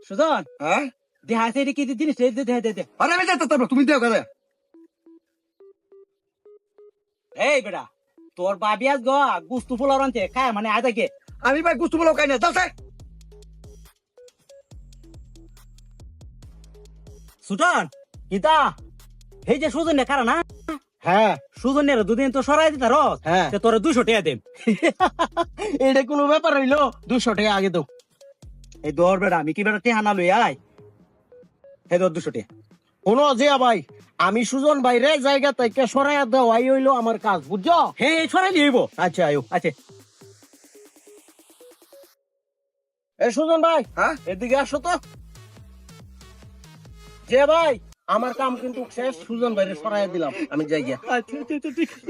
সুজন হ্যাঁ দেখাইছে এটা কি জিনিস দে আরে আমি যাইতে পারবো তুমি দেও কাজে এই বেটা তোর বাবি আজ গো গুস্তু ফুলার আনছে খায় মানে আয় থাকে আমি ভাই গুস্তু বলো কাই না যাও তাই সুজন কিতা এই যে সুজন কারা না হ্যাঁ সুজনের দুদিন তো সরাই দিতা রস হ্যাঁ। তোর 200 টাকা দেব এটা কোনো ব্যাপার হইলো 200 টাকা আগে দাও এই দর বেটা আমি কি বেটা টেহানা লই আয় হে দর 200 টাকা কোনো জিয়া ভাই আমি সুজন ভাইরে জায়গা থেকে সরাইয়া দেওয়াই হইলো আমার কাজ বুঝছো হে সরাই দিইব আচ্ছা আয়ো আচ্ছা এ সুজন ভাই হ্যাঁ এদিকে আসো তো যে ভাই আমার কাম কিন্তু শেষ সুজন ভাইরে সরাইয়া দিলাম আমি যাই গিয়া আচ্ছা ঠিক আছে